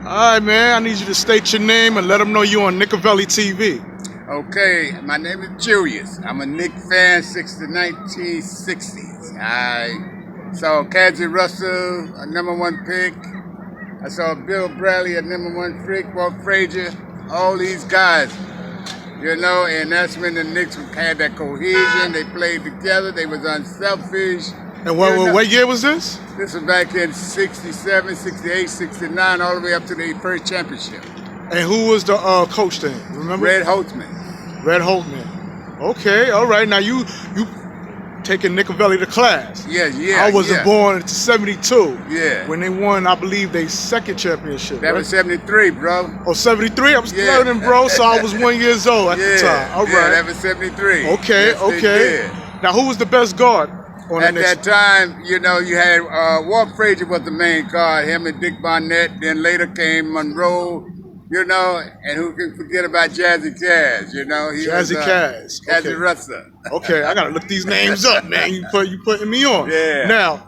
All right, man. I need you to state your name and let them know you're on Nickavelli TV. Okay, my name is Julius. I'm a Knicks fan since the 1960s. I saw Clyde Russell, a #1 pick. I saw Bill Bradley, a #1 pick, Trey Frazier, all these guys, and that's when the Knicks had that cohesion. They played together. They was unselfish. And what year was this? This was back in 67, 68, 69, all the way up to the first championship. And who was the coach then? Remember? Red Holtzman. Red Holtzman. Okay, all right. Now you taking Nickavelli to class. Yeah. I wasn't born until 72. Yeah. When they won, I believe, their second championship. That was 73, bro. Oh, 73? I was learning, bro, so I was 1 year old at the time. All right. Yeah, that was 73. Okay, yes, okay. Now, who was the best guard on at the Knicks? that time? You had Walt Frazier was the main guard, him and Dick Barnett. Then later came Monroe, and who can forget about Jazzy Cash? Jazzy Cash. Clyde Russell. Okay, I gotta look these names up, man. You putting me on. Yeah. Now,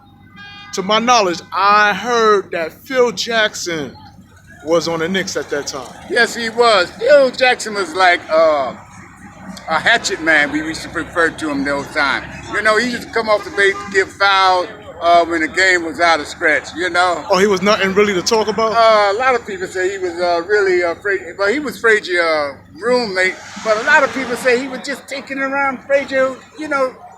to my knowledge, I heard that Phil Jackson was on the Knicks at that time. Yes, he was. Phil Jackson was like a hatchet man. We used to refer to him those times. He used to come off the base to give fouls when the game was out of scratch. Oh, he was nothing really to talk about. A lot of people say he was really Frazier, but he was Frazier's roommate. But a lot of people say he was just taking around Frazier,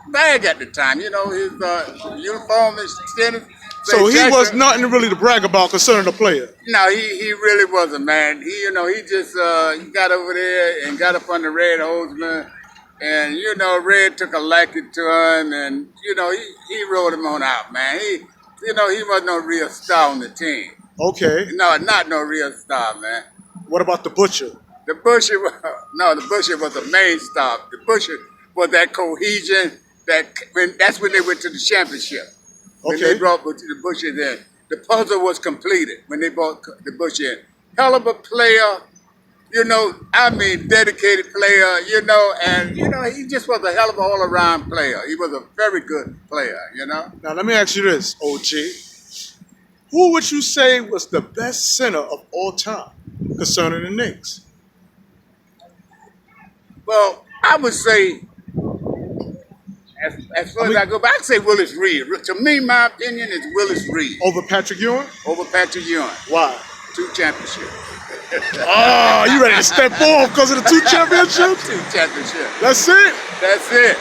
bag at the time. His uniform is extended. So he was nothing really to brag about concerning the player. No, he really wasn't, man. He just he got over there and got up on the Red Holtzman, and Red took a liking to him, and he rode him on out, man. He wasn't no real star on the team. Okay. No, not no real star, man. What about the Butcher? The Butcher was the main star. The Butcher was that cohesion. That's when they went to the championship. When they brought the Butcher in, the puzzle was completed when they brought the Butcher in. Hell of a player, dedicated player, and he just was a hell of a all-around player. He was a very good player, Now let me ask you this, OG. Who would you say was the best center of all time concerning the Knicks? Well, I would say, as far as I go back, I'd say Willis Reed. To me, my opinion is Willis Reed. Over Patrick Ewing? Over Patrick Ewing. Why? 2 championships. Oh, you ready to step off because of the 2 championships? 2 championships. That's it? That's it.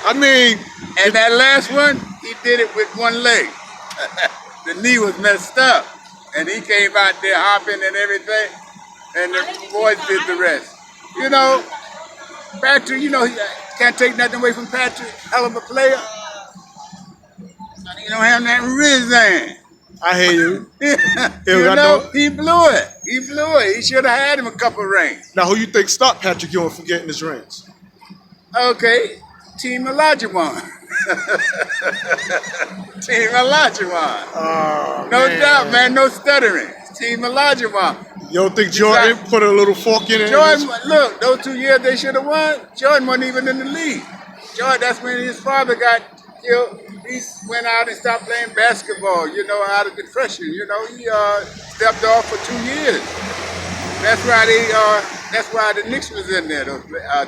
I mean... And that last one, he did it with one leg. The knee was messed up. And he came out there hopping and everything. And the boys did the rest. Patrick, can't take nothing away from Patrick. Hell of a player. He don't have that reason. I hear you. He blew it. He should have had him a couple rings. Now, who you think stopped Patrick Ewing from getting his rings? Okay, Team Olajuwon. Team Olajuwon. Oh, no doubt, man. No stuttering. Team Olajuwon. You don't think Jordan put a little fork in it? Jordan, look, those 2 years they should have won, Jordan wasn't even in the league. Jordan, that's when his father got killed. He went out and stopped playing basketball, out of depression. He stepped off for 2 years. That's why the Knicks was in there those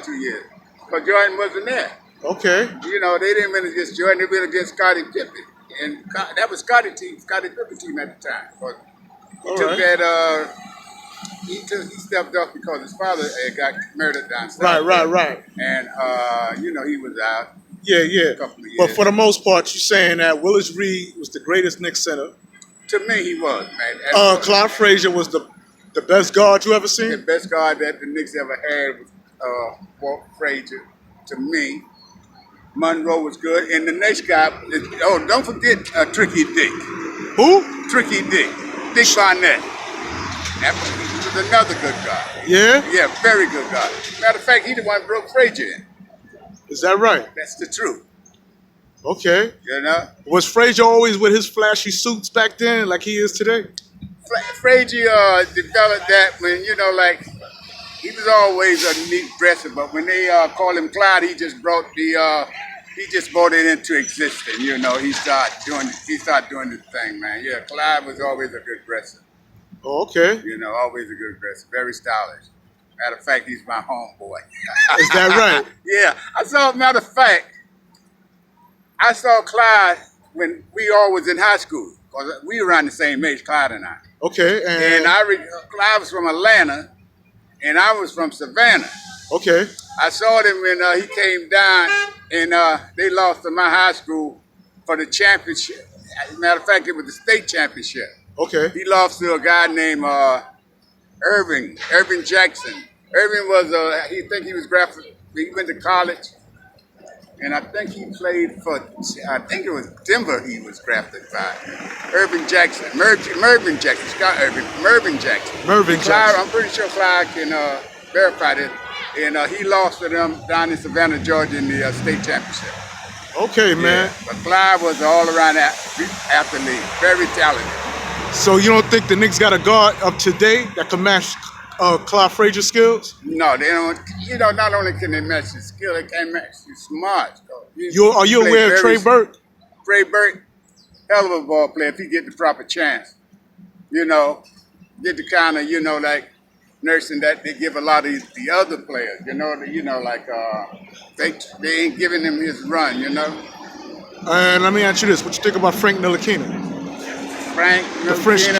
2 years. Because Jordan wasn't there. Okay. They didn't win against Jordan, they went against Scottie Pippen. And that was Scottie Pippen team at the time. But he took that he stepped off because his father got murdered down south. Right. And he was out. Yeah. A couple of years. But for the most part, you're saying that Willis Reed was the greatest Knicks center. To me, he was, man. Clyde Frazier was the best guard you ever seen? The best guard that the Knicks ever had was Walt Frazier. To me, Monroe was good. And the next guy, don't forget Tricky Dick. Who? Tricky Dick. Dick Barnett. He was another good guy. Yeah? Yeah, very good guy. Matter of fact, he the one who broke Frazier in. Is that right? That's the truth. Okay. Was Frazier always with his flashy suits back then like he is today? Frazier developed that when, he was always a neat dresser, but when they called him Clyde, he just brought it into existence. He started doing the thing, man. Yeah, Clyde was always a good dresser. Oh, okay. You know, always a good dresser, very stylish. Matter of fact, he's my homeboy. Is that right? Yeah, matter of fact, I saw Clyde when we all was in high school. Cause we were around the same age, Clyde and I. Okay. And Clyde was from Atlanta, and I was from Savannah. Okay. I saw them when he came down, and they lost to my high school for the championship. As a matter of fact, it was the state championship. Okay. He lost to a guy named Irving Jackson. Irving was, he was drafted, he went to college, and I think he played for, I think it was Denver he was drafted by. Irving Jackson, Mervyn Jackson, Scott Irving, Mervyn Jackson. Mervyn Clyde, Jackson. I'm pretty sure Clyde can verify this. And he lost to them down in Savannah, Georgia in the state championship. Okay, man. Yeah, but Clyde was an all-around athlete, very talented. So you don't think the Knicks got a guard up to date that can match Clyde Frazier's skills? No, they don't. You know, not only can they match his skill, they can't match his smarts. Are you aware of Trey Burke? Trey Burke, hell of a ball player if he get the proper chance. You know, get the kind of, like nursing that they give a lot of the other players. They ain't giving him his run. And let me ask you this: what you think about Frank Ntilikina? Frank, The French